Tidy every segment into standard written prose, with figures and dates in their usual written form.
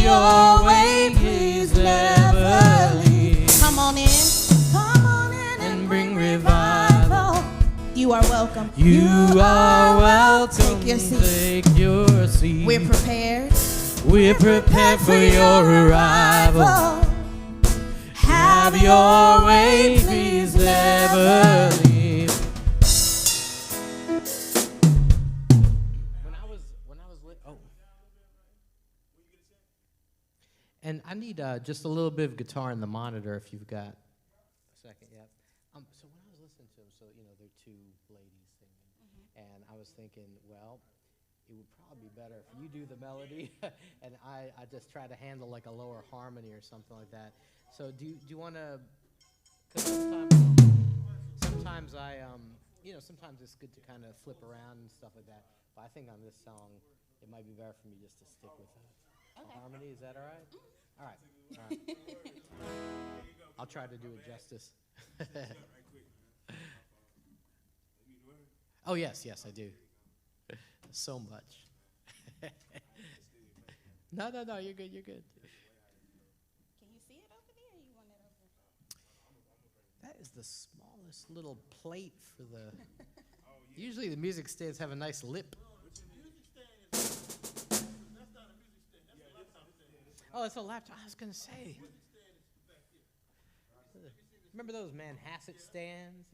your way, please never leave. Come on in. Come on in and bring revival. You are welcome. You are welcome. Take your seat. Take your seat. We're prepared. We're prepared for your arrival. Have your way, please never leave. And I need just a little bit of guitar in the monitor if you've got a second. Yeah. So when I was listening to them, so there are two ladies singing, and I was thinking, well, it would probably be better if you do the melody, and I just try to handle like a lower harmony or something like that. So do you want to? Because sometimes I sometimes it's good to kind of flip around and stuff like that. But I think on this song, it might be better for me just to stick with harmony. Is that all right? All right. All right. I'll try to do it justice. Oh, yes, I do. So much. No, you're good. Can you see it over there, or you want it over? That is the smallest little plate for the... Usually the music stands have a nice lip. Oh, it's a laptop. I was going to say. Remember those Manhasset stands,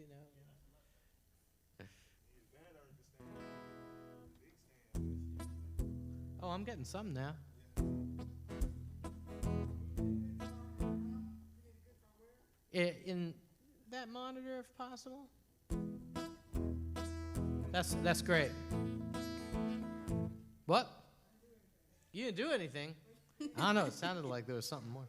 Oh, I'm getting some now. In that monitor, if possible. That's great. What? You didn't do anything. I don't know. It sounded like there was something more.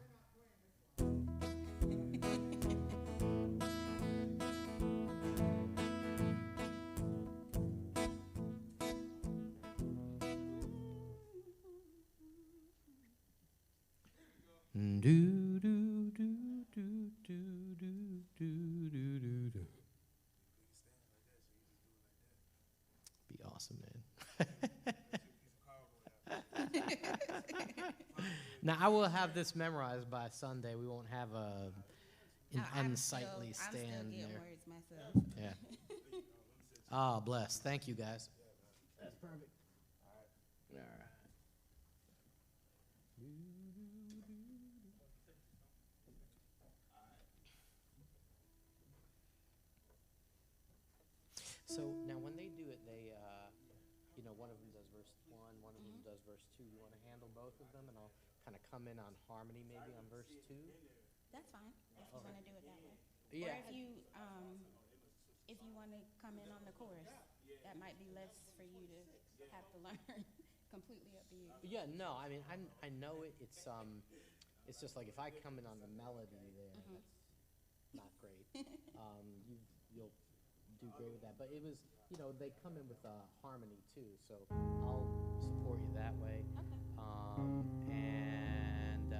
Do do do do do do do do do. Be awesome, man. Now, I will have this memorized by Sunday. We won't have an unsightly stand there. Words myself. Yeah. Oh, bless. Thank you, guys. That's perfect. All right. So now when they do it, they, one of them does verse 1, one of them does verse 2. You want to handle both of them, and I'll kind of come in on harmony maybe on verse 2? That's fine, if you want to do it that way. Yeah. Or if you want to come in on the chorus, that might be less for you to have to learn. Completely up to you. Yeah, no, I mean, I know it. It's just like if I come in on the melody there, that's not great. You'll do great with that. But it was, they come in with harmony too, so I'll support you that way. Okay. And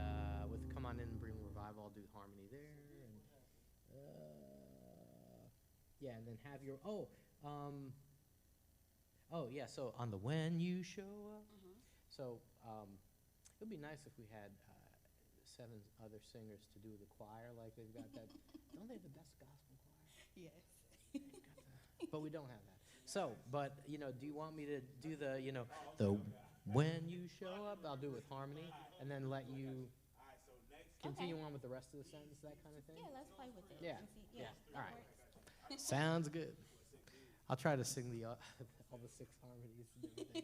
with Come On In and Bring Revival, I'll do harmony there. And and then have your, so on the When You Show Up. So it would be nice if we had 7 other singers to do the choir, like they've got that. Don't they have the best gospel choir? Yes. But we don't have that. So, but, do you want me to do the When You Show Up? I'll do it with harmony, and then let you continue on with the rest of the sentence, that kind of thing? Yeah, let's play with it. Yeah. And see, Yeah. All right. Sounds good. I'll try to sing all the 6 harmonies and everything.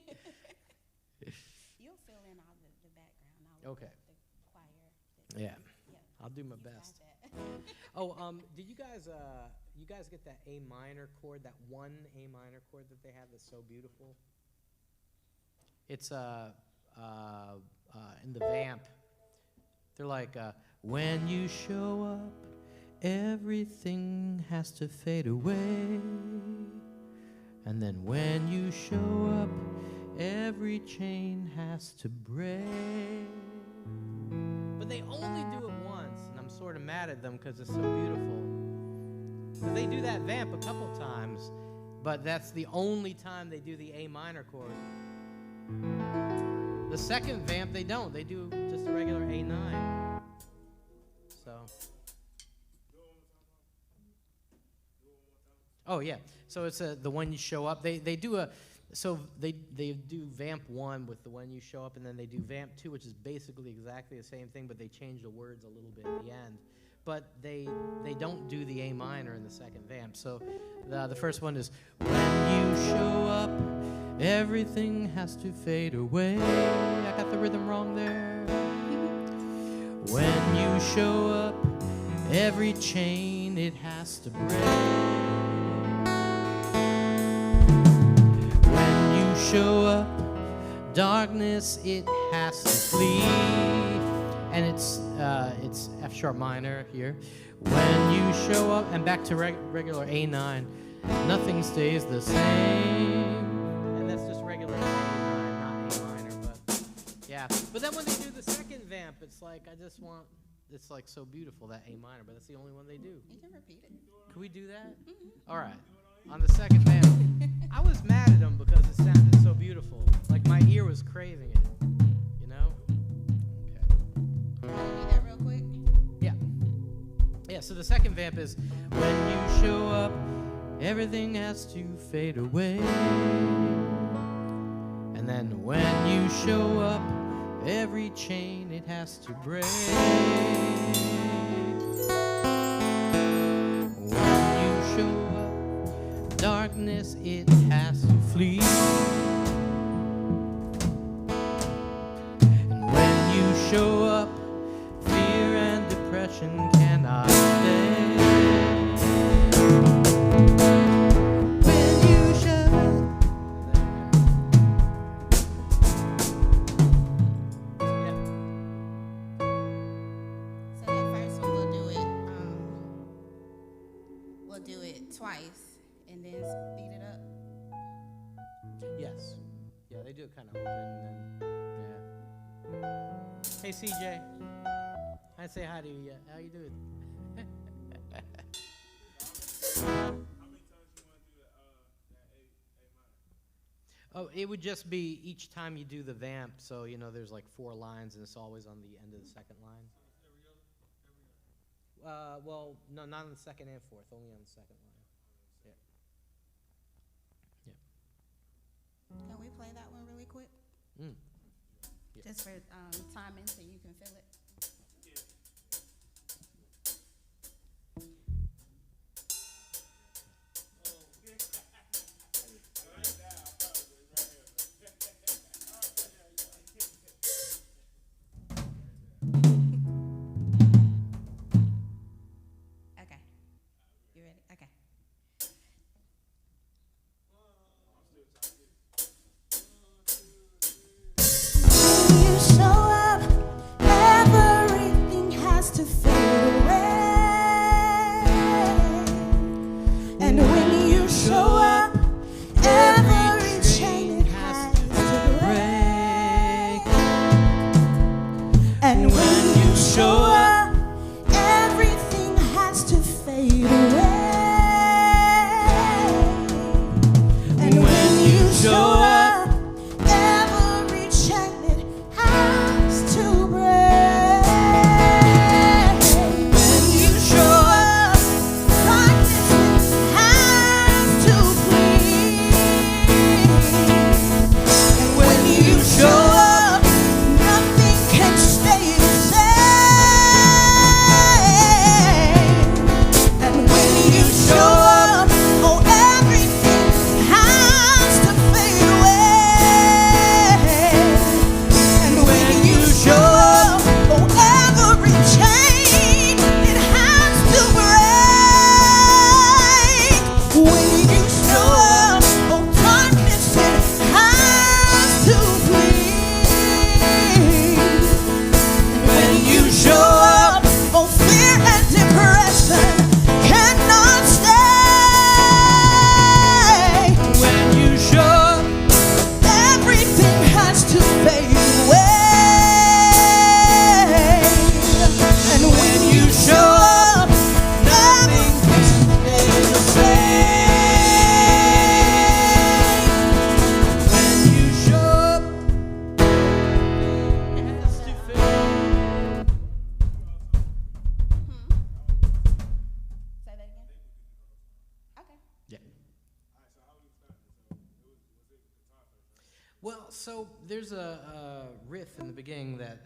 You'll fill in all the background. Okay. The choir. Yeah. I'll do my best. Did you guys get that A minor chord, that one A minor chord that they have that's so beautiful? It's in the vamp. They're like, when you show up, everything has to fade away. And then when you show up, every chain has to break. But they only do it once, and I'm sort of mad at them because it's so beautiful. Because they do that vamp a couple times, but that's the only time they do the A minor chord. The second vamp, they don't. They do just a regular A9. So. Oh yeah. So it's the when you show up. They do vamp 1 with the when you show up, and then they do vamp 2, which is basically exactly the same thing, but they change the words a little bit at the end. But they don't do the A minor in the second vamp. So the first one is when you show up, everything has to fade away. I got the rhythm wrong there. When you show up, every chain it has to break. Show up, darkness it has to flee, and it's F sharp minor here. When you show up, and back to regular A9, nothing stays the same, and that's just regular A9, not A minor, but yeah. But then when they do the second vamp, it's like it's like so beautiful, that A minor, but that's the only one they do. You can repeat it. Can we do that? Mm-hmm. All right. On the second vamp, I was mad at him because it sounded so beautiful. Like my ear was craving it, you know? Okay. Can you do that real quick? Yeah. Yeah, so the second vamp is when you show up, everything has to fade away. And then when you show up, every chain it has to break. When you show up, darkness it has to flee. And when you show up, fear and depression cannot stay. When you show up. Yeah. So that first one we'll do it twice. And then speed it up. Yes. Yeah, they do it kind of open and then, yeah. Hey, CJ. I say hi to you yet. How you doing? How many times you want to do that A minor? Oh, it would just be each time you do the vamp. So, there's like 4 lines, and it's always on the end of the second line. Well, no, not on the second and fourth, only on the second line. Can we play that one really quick? Yeah. Just for timing so you can feel it. Okay. You ready? Okay. You show up, so there's a riff in the beginning that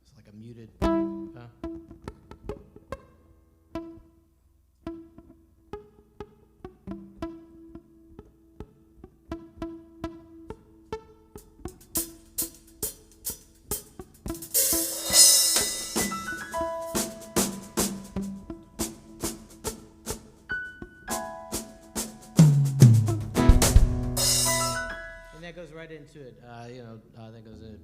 it's like a muted. That goes right into it, that goes in.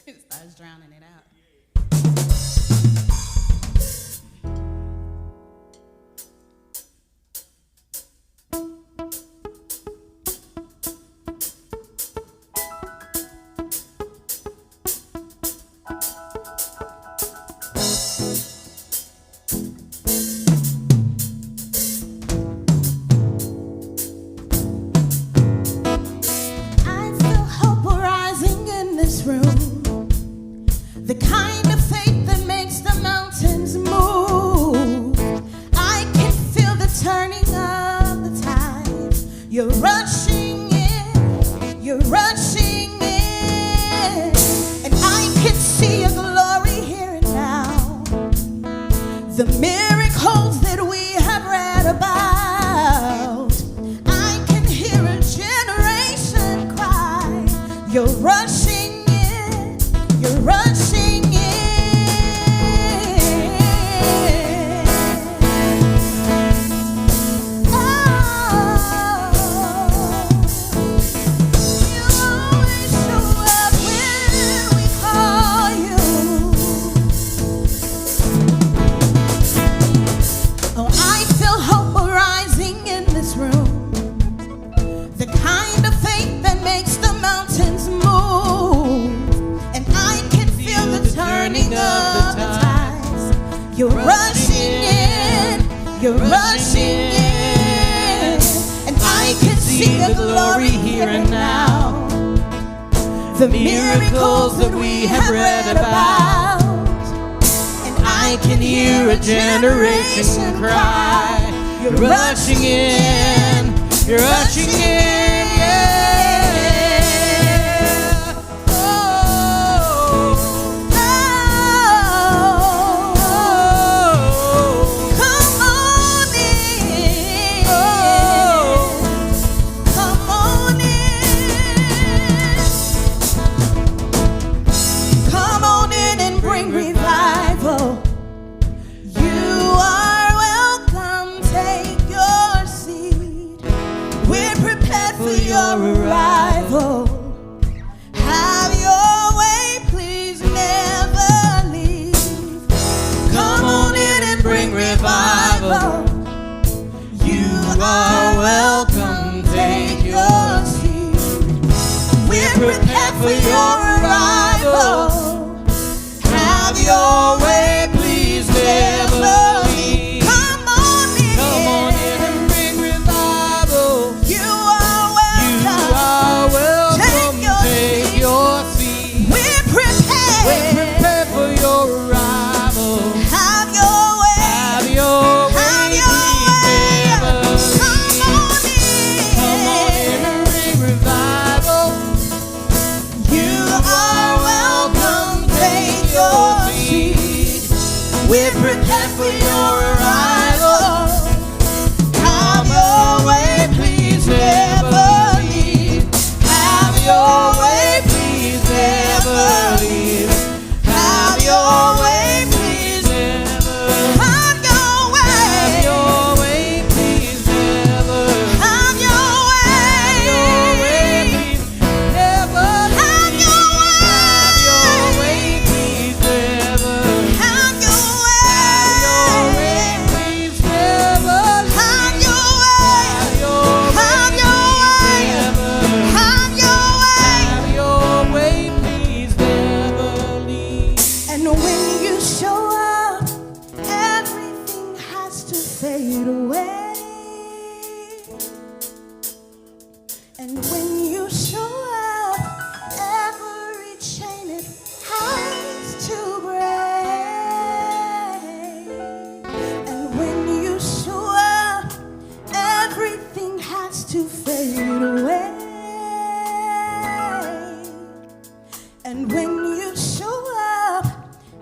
It starts drowning it out. You're rushing in, and I can see your glory here and now. The miracles that we have read about, I can hear a generation cry. You're rushing in, you're rushing in. You're rushing in, you're rushing in, and I can see the glory here and now. The miracles that we have read about, and I can hear a generation cry. You're rushing in, you're rushing in, yeah. Your arrival, have your way, please never leave. Come on in and bring revival. You are welcome, take your seat. We're prepared for your arrival. Have your way, please never leave. Come on in and bring revival. You take your seat. We're prepared for your arrival. Have your way. Have your way. Come on in and bring revival. You are welcome. Take your seat. And when you show up, every chain it has to break. And when you show up, everything has to fade away. And when you show up,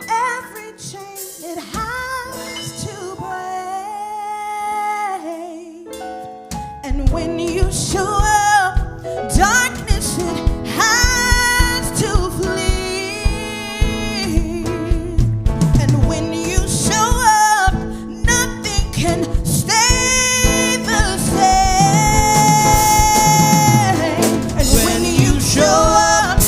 every chain it has to break. And when you show up, darkness it has to flee. And when you show up, nothing can stay the same. And when you show up,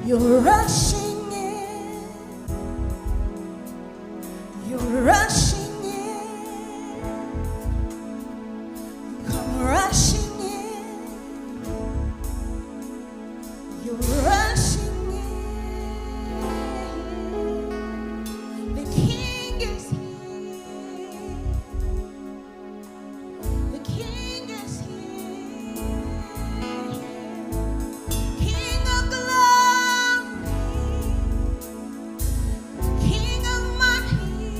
you're rushing in, you're rushing in, come rushing in, you're rushing in, the King is here, the King is here, King of glory, King of my peace.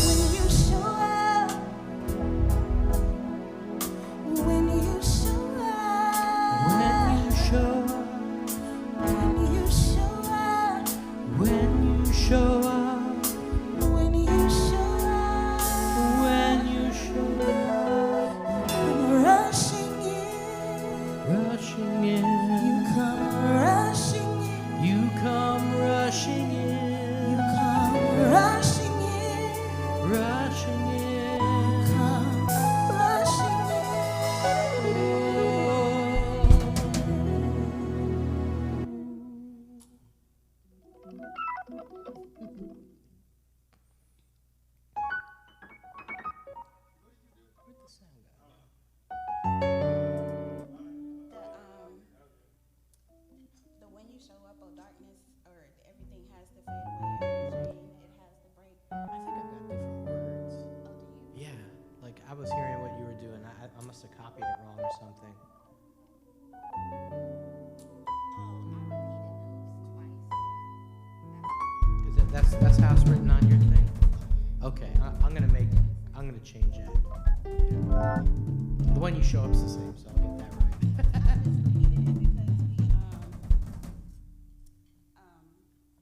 When you show up, when you show up, when you show up, When you show up, when you show up, when you show up, come rushing in, rushing you in, come rushing in, you come rushing you in, come rushing in, rushing in. come rushing in. The when you show up, oh darkness, or everything has to fade away, every chain, it has to break. I think I've got different words. Oh, do you? Yeah, like I was hearing what you were doing. I must have copied it wrong or something. Oh, I repeated those twice. Is it that's how it's written on your thing? Okay, I'm gonna change it. The one you show up's the same, so I'll get that right. I just repeated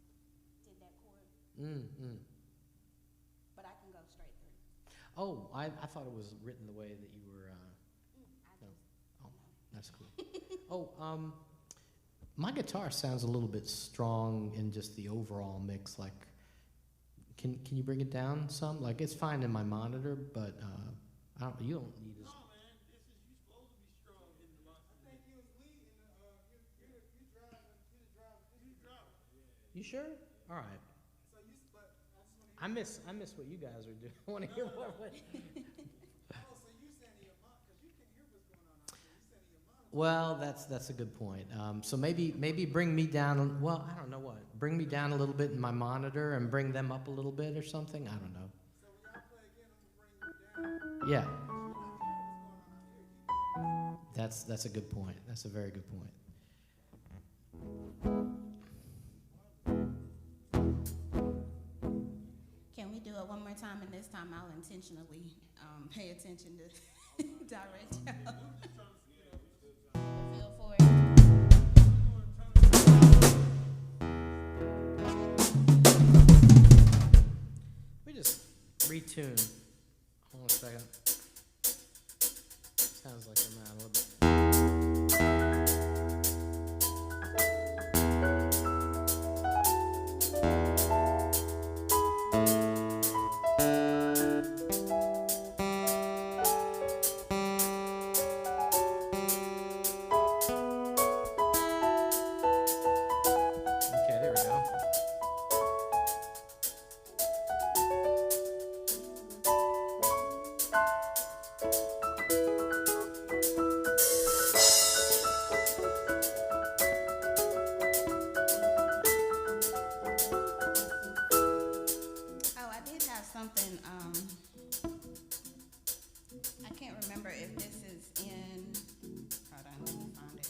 it because we did that chord, Mm. but I can go straight through. Oh, I I thought it was written the way that you were. No. Oh, that's cool. Oh, my guitar sounds a little bit strong in just the overall mix. Like, can you bring it down some? Like, it's fine in my monitor, but I don't. You don't need as. No, man, this is you supposed to be strong in the monitor. I think you was leading. You driving. You sure? All right. So you, but I just want I miss what you guys are doing. I want to hear more. Oh, so you sending your mom because you can't hear what's going on out there. You sending your mom. Well, that's a good point. So maybe bring me down. Well, I don't know what. Bring me down a little bit in my monitor and bring them up a little bit or something. I don't know. So when y'all play again, I'm gonna bring you down. Yeah, You don't hear what's going on out here. that's a good point. That's a very good point. Can we do it one more time? And this time I'll intentionally pay attention to direct y'all. Feel for it. We just retune. Hold on a second. Sounds like I'm out a little bit. Okay, there we go. Oh, I did have something. I can't remember if this is in. Hold on, let me find it.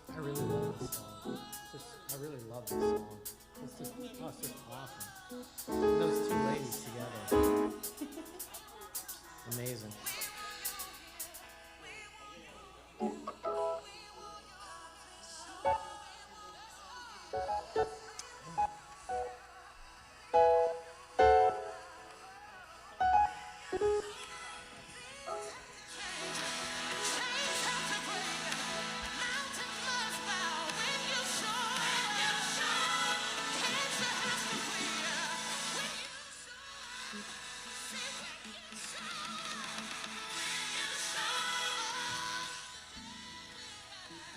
I really love this song. I really love this song. It's just awesome. Those two ladies together. Amazing.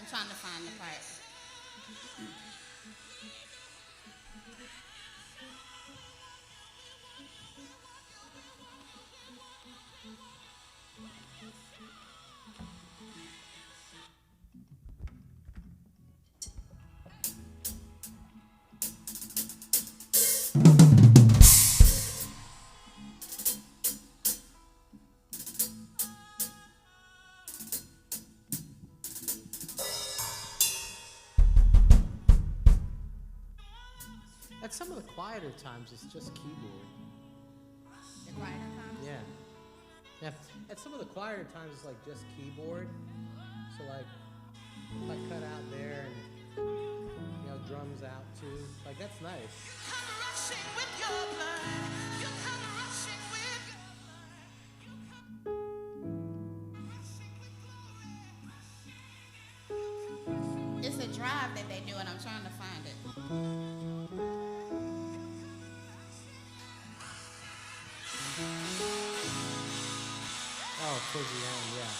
I'm trying to find the part. At some of the quieter times, it's just keyboard. The quieter times? Yeah. Yeah. At some of the quieter times, it's like just keyboard. So like, if I cut out there and, drums out too. Like, that's nice. It's a drive that they do, and I'm trying to find it. Oh, towards the end, yeah.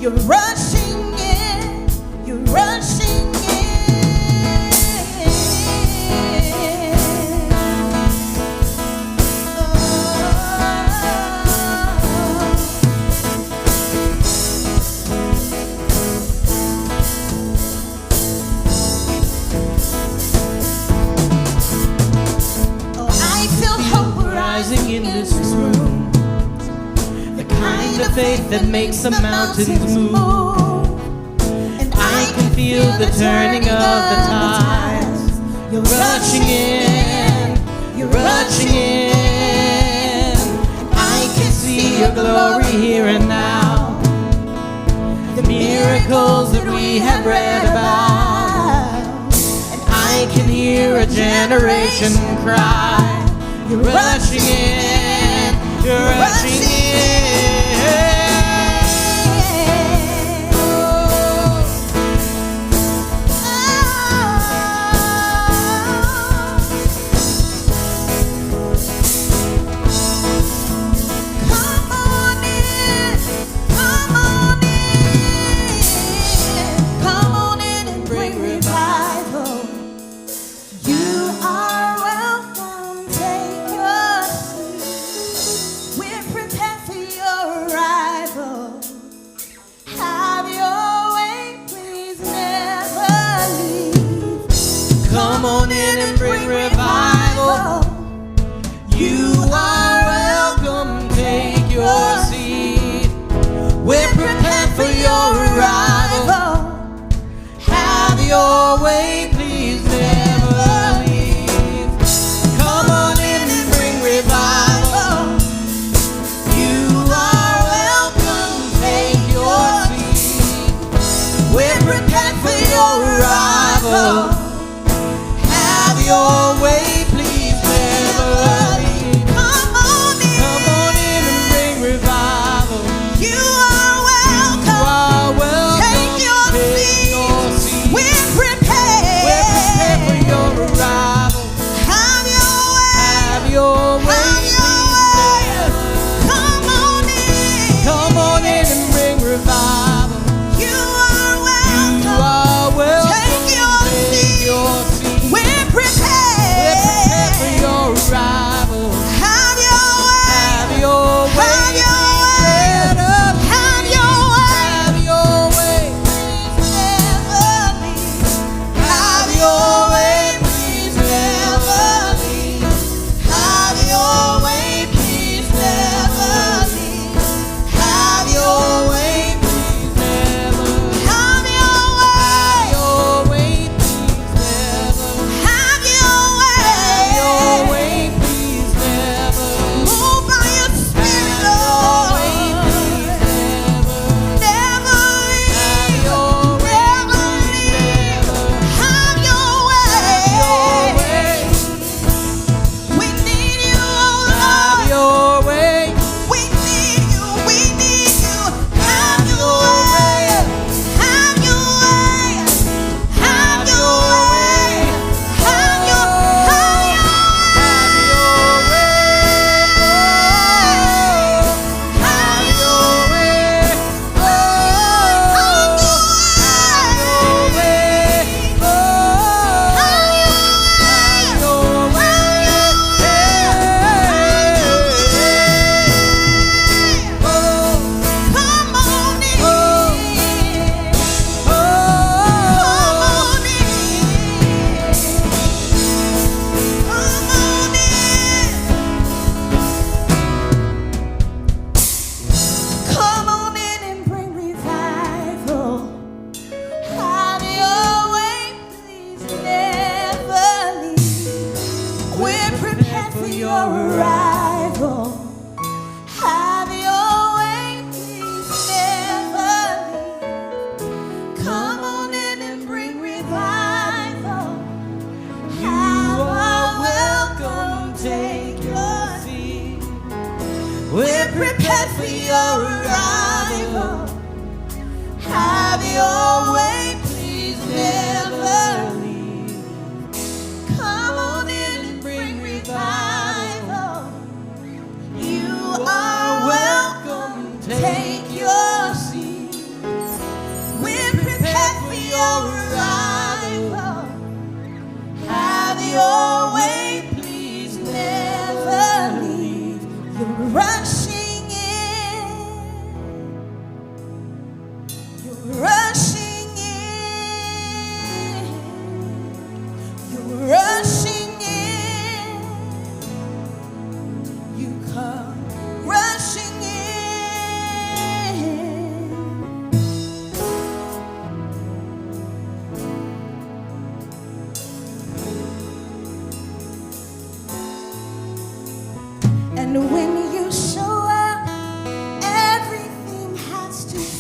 You're rushing in. You're rushing in. Rising in this room, the kind of faith that makes the mountains move, and I can feel the turning of the tides. You're rushing in, you're rushing in. I can see your glory here and now, the miracles that we have read about, and I can hear a generation cry. You're rushing in, you're rushing in. Come on in, come on in. Come on in and bring revival. You are welcome, take your seat. We're prepared for your arrival. Have your way, please never leave. Come on in and bring revival. You are welcome, take your seat. We're prepared for your arrival. Have your way, please never leave. Come on in and bring revival. You are welcome, take your seat. We're prepared for your arrival. Have your way, please never leave. Come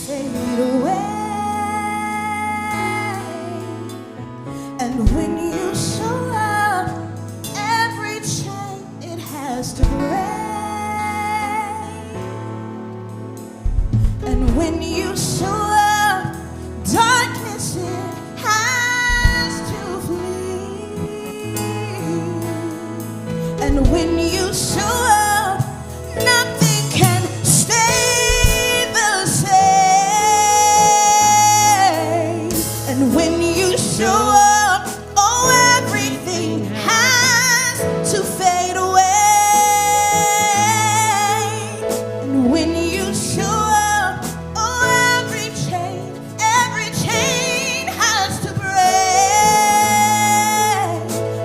fade away. And when you show up, every chain it has to break. And when you show up, darkness it has to flee. And when you show up, nothing can stay the same. And when you show up, oh, everything has to fade away. And when you show up, oh, every chain has to break.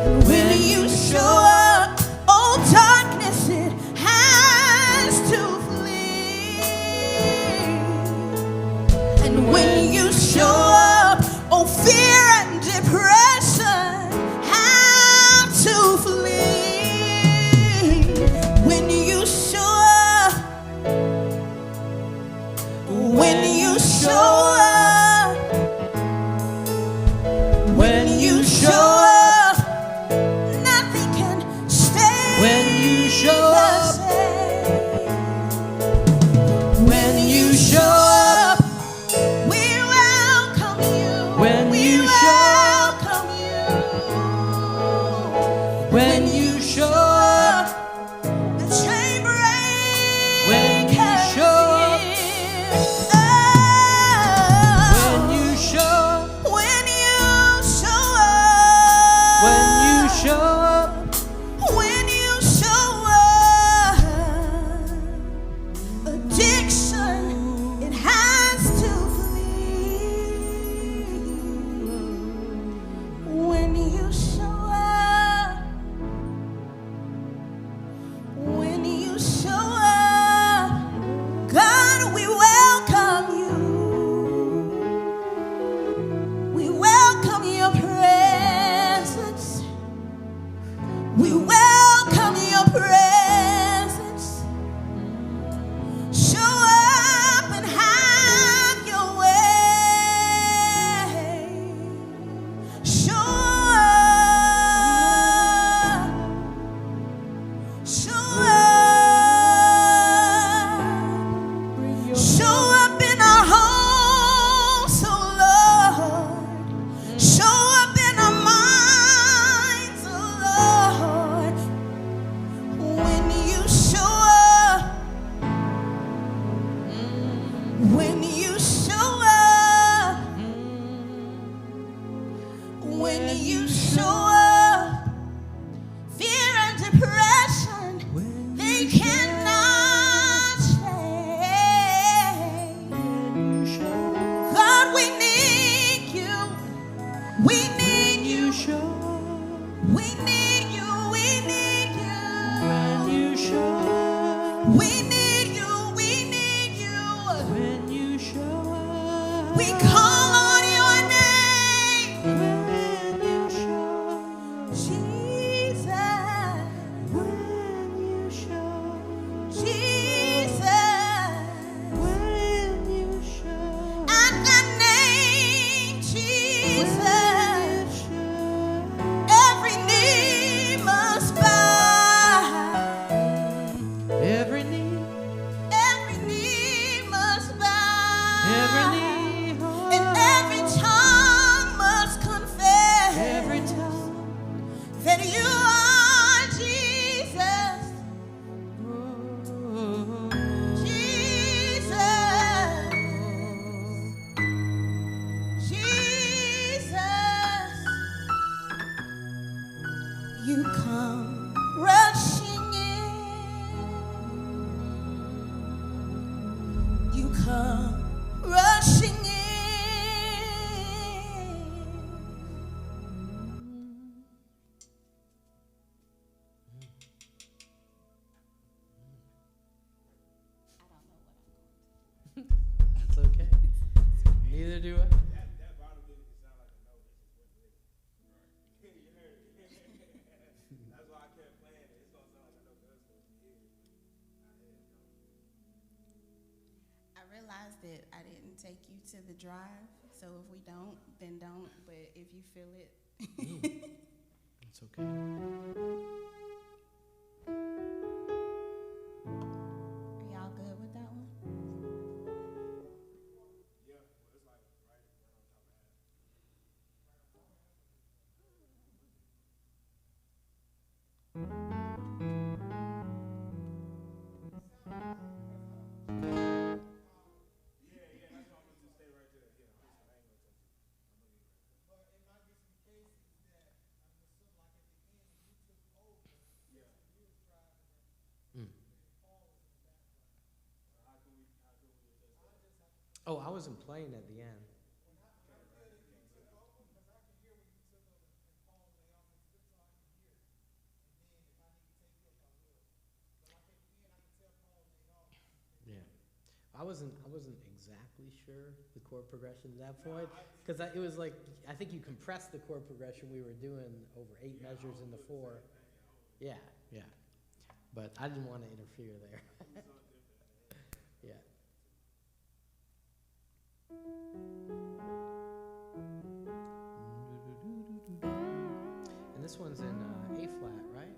And when you show up, oh, darkness it has to flee. And when you show up, oh, fear and depression have to flee. When you show up, when you show up, when you show up, nothing can stay When you show the up, same. when you show up, We welcome you. When We you show up, welcome you. when you show up, The chain breaker when you show up, is when you show up, when you show up. when you show up, When you show up, addiction it has to flee. When you show up, when you show up, God, we welcome you. We welcome your presence. We welcome your presence. Show up and have your way. Show up. Show up. Show up in our homes, oh Lord. Show up in our minds, oh Lord. When you show up, when you show up, when you show up, fear and depression, they cannot change. God, we need you. We need you. We need you. We need you. when you show up, We need you. We need you. when you show up, We call on your name, when you show up, Jesus. when you show up, Jesus. when you show up, At the name Jesus, every knee must bow. every knee Must bow. every knee, And every tongue must confess every tongue, that you are Jesus. Jesus. Jesus. You come rushing in. You come rushing in. that's okay. Neither do I. That bottom didn't sound like a note. You heard it. That's why I kept playing it. It's gonna sound like a note. That's what it is. I realized that I didn't to the drive. So if we don't, then don't. But if you feel it, It's okay. are y'all good with that one? Yeah, well, it's like right on top of that. Yeah, that's why I'm gonna just stay right there. Yeah, I ain't gonna touch it. But it might be some cases that like at the end you took over. Yeah. You was driving and Paul was in the background. How can we adjust that? Oh, I wasn't playing at the end. Yeah, I wasn't exactly sure the chord progression at that point, because it was like, I think you compressed the chord progression we were doing over 8 measures in the 4. Yeah, but I didn't want to interfere there. Yeah. And this one's in A flat, right?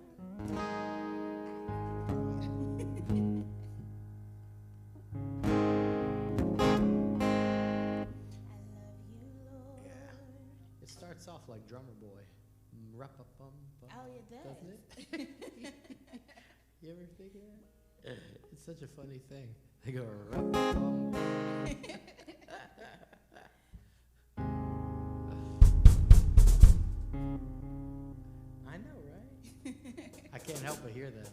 It starts off like Drummer Boy. Oh, it does. Doesn't it? You ever think of that? It's such a funny thing. They go rup-a-bum. I know, right? I can't help but hear that.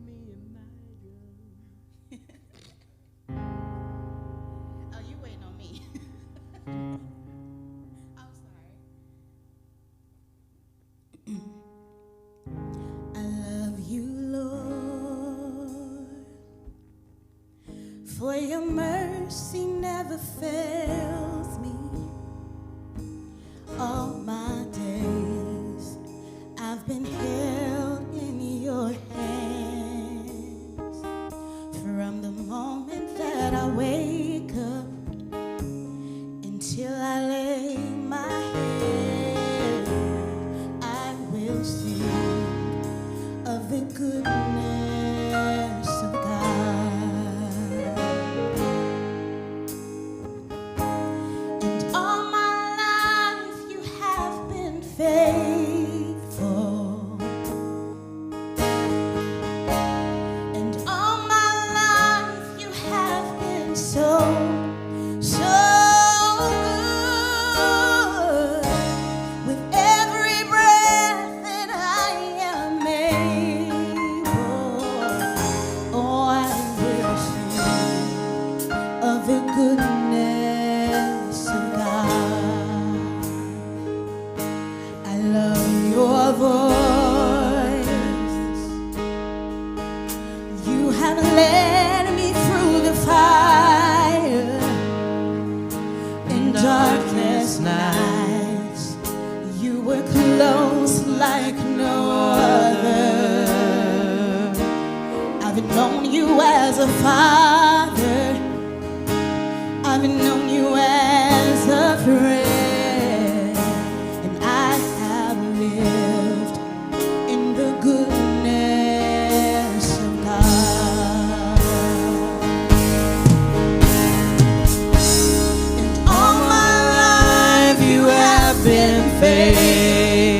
Me and my drum. Oh, you waiting on me. I'm sorry. I love you, Lord, for your mercy never fails me. All my days I've been held in your hands. From the moment that I wake up until I lay my head, I will sing of the goodness of God. And all my life you have been faithful. And all my life you have been so good. With every breath that I am able, oh, I will sing of the goodness of God. I love your voice. You have led me through the fire in darkness nights. You were close like no other. I've known you as a father. I've known you as a friend. And I have lived in the goodness of God. And all my life you have been faithful.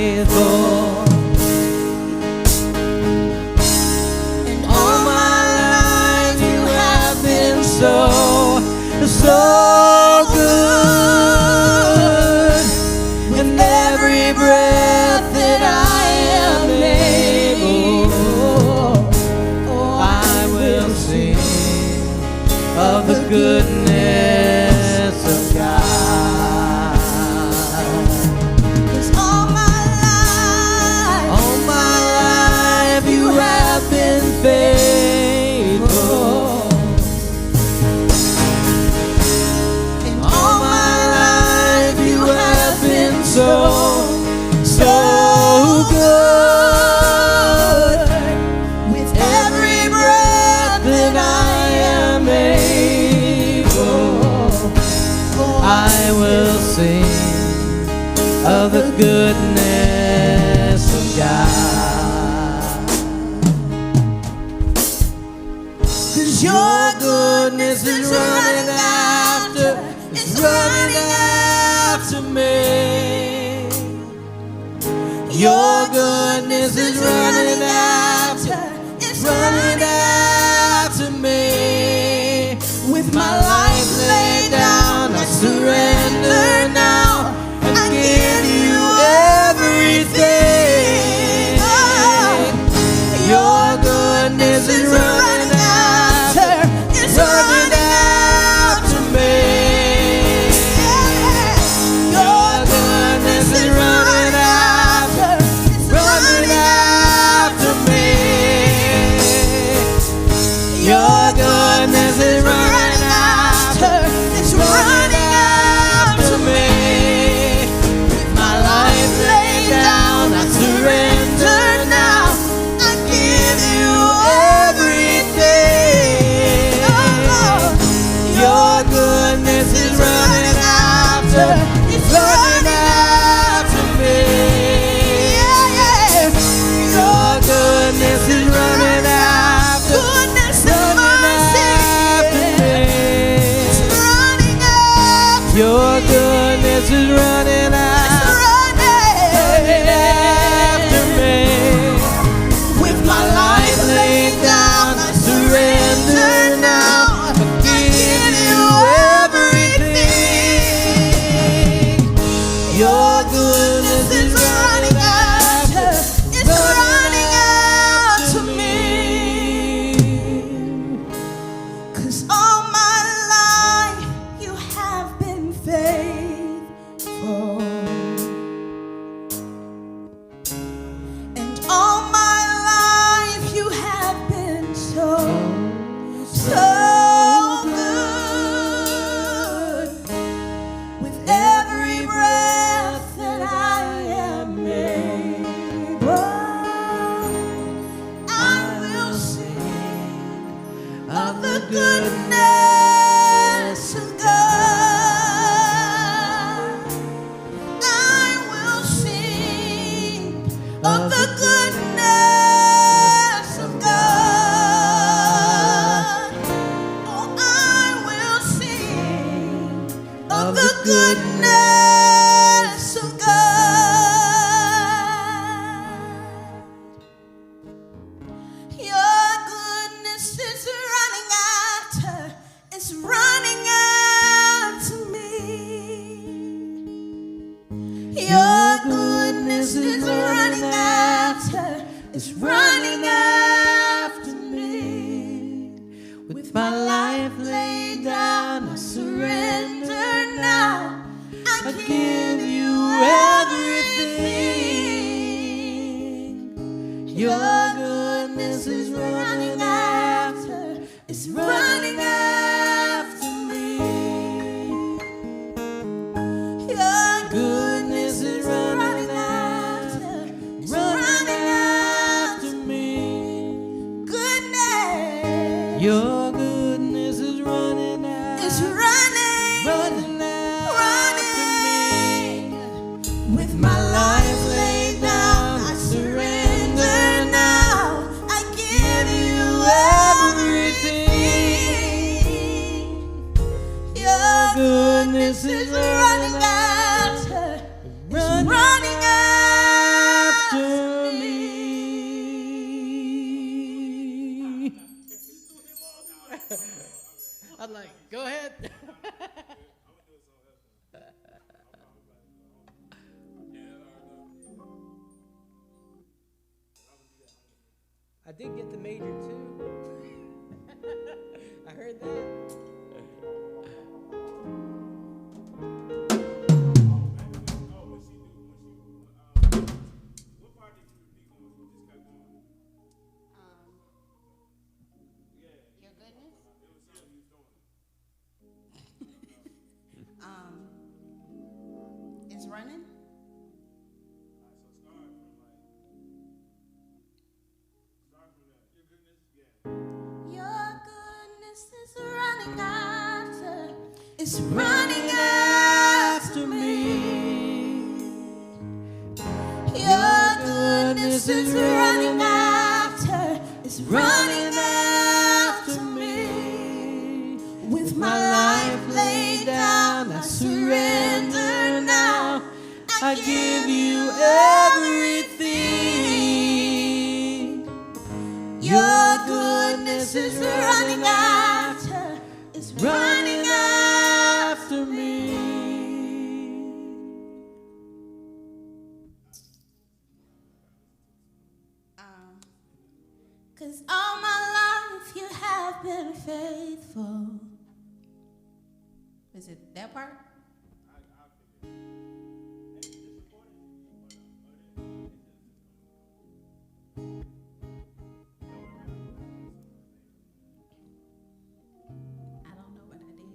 And all my life you have been so good. With every breath that I am able, oh, I will sing of the goodness of God. 'Cause all my life you have been faithful. And all my life you have been so good. With every breath will sing of the goodness of God. 'Cause your goodness is running after, it's running after me. Your goodness is running after, it's running after me. With my life laid down, I surrender now. I give you everything. Your goodness is running after, it's running after me. Your goodness is running after, it's running after me. Your goodness is running after, it's running after me. With my life laid down, I surrender now. I give you everything. Your goodness is running after, it's running after me. Your goodness is running after, Goodness and running mercy. after me. It's running after Your me. goodness is running It's after, running after me. With my life laid down, I surrender now. I give you everything. Your goodness is running after, it's running after me. 'Cause all my life you have been faithful, and all my life you have been so good. With every breath that I am able, I will sing of the goodness of God. I will sing of the goodness of God. Oh, I will sing of the goodness of God. Your goodness is running after, it's running after me. Your goodness is running after, it's running after me. with my life laid down, I surrender now. I I give you everything. Your goodness is running after, it's running after me. Your Goodness is running after, running after me. goodness. Your goodness is running after, It's running, running after me. with my life laid down, I surrender now. I give you everything. Your goodness is running after, it's running after me. I'm like, go ahead. I did get the major too. I heard that. Your goodness? It's running? Your goodness is running after, it's running after is running after me. With my life laid down, I surrender now. I give you everything. Your goodness is running after, running after me. Cause all my life you have been faithful. Is it that part? I don't know what I did.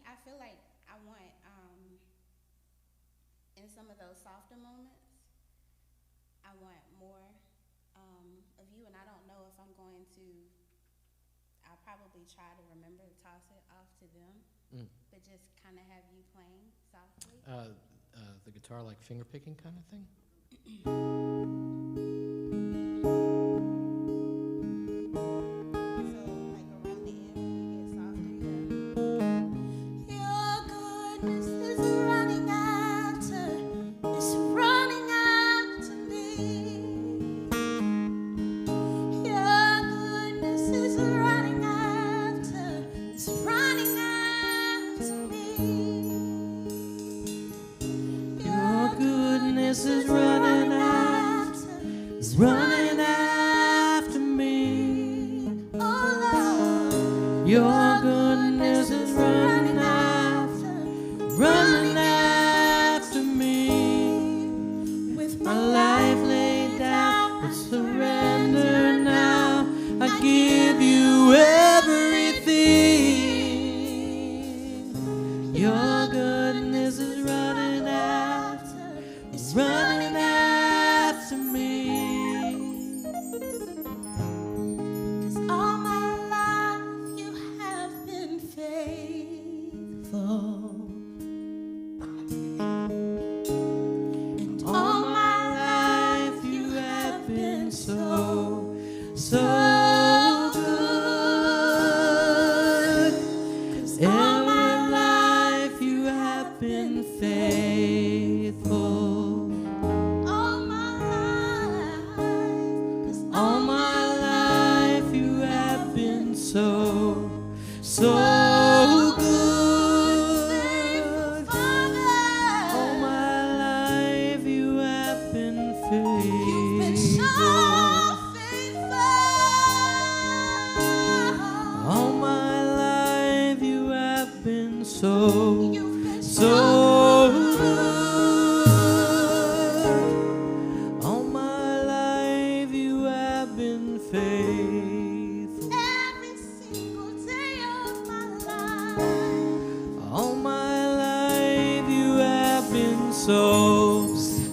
I feel like I want, in some of those softer moments, I want more of you, and I don't know if I'm going to, I'll probably try to remember to toss it off to them, but just kind of have you playing softly. The guitar like finger picking kind of thing? Running after me, oh Lord. Your goodness is running after me. With my life laid down, I surrender now. I give you everything. Your goodness is running after me. All my life you have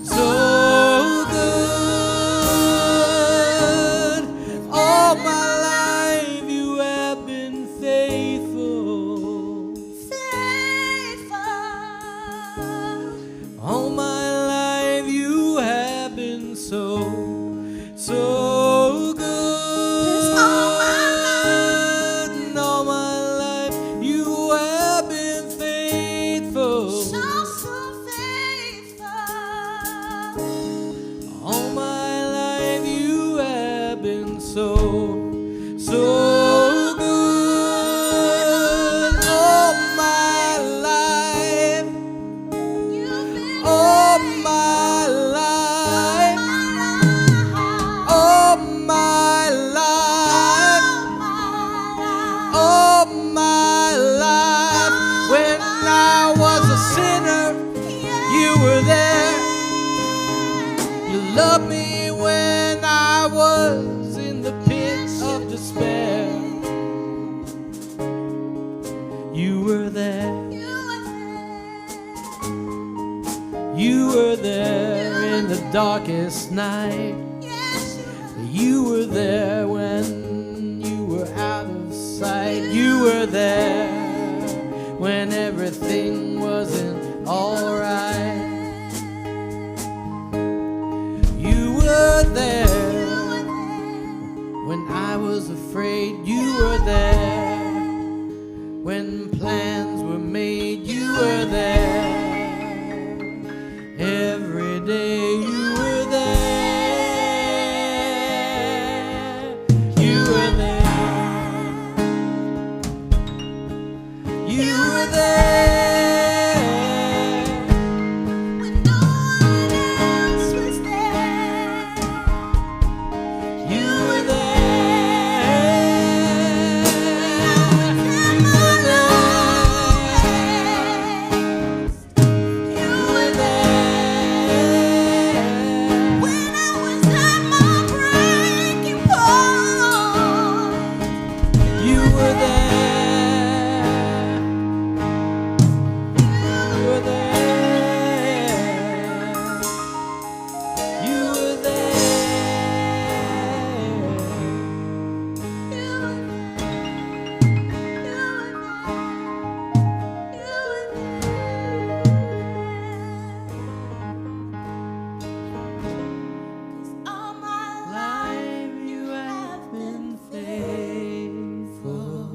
so good. All my life you have been faithful. All my life you have been so good. And all my life you have been faithful. All my life you have been so good. All my life, all my life, all my life, all my life. When I was a sinner, you were there. You loved me when I was in the pit of despair. You were there. You were there in the darkest night. You were there when you were out of sight. You were there when everything wasn't alright. You were there when I was afraid. You were there when plans were made. You were there every day. You were there. You were there. You were there When no one else was there. You were there. You were there. When I was at my breaking point. You were there. You were there. You were All my life you have been faithful.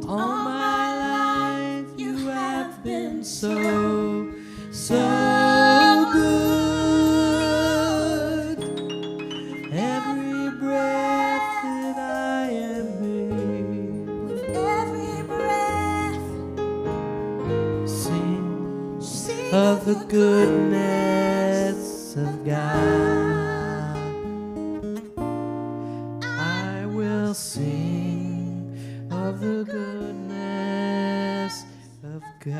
All my life you have been so good. Every breath that I am made, every breath, sing sing of the goodness of God. I will sing of the goodness of God.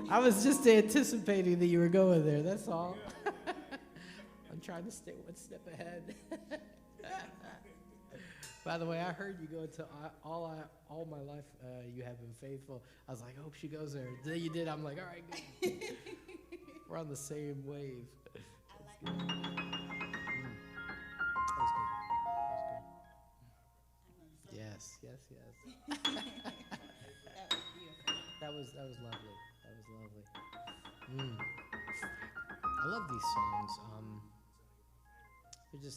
I was just anticipating that you were going there, that's all. I'm trying to stay one step ahead. By the way, I heard you go to all my life you have been faithful. I was like, I hope she goes there. Then you did. I'm like, all right, good. We're on the same wave. That's good. That was good. Yes. That was beautiful. That was lovely. That was lovely. I love these songs.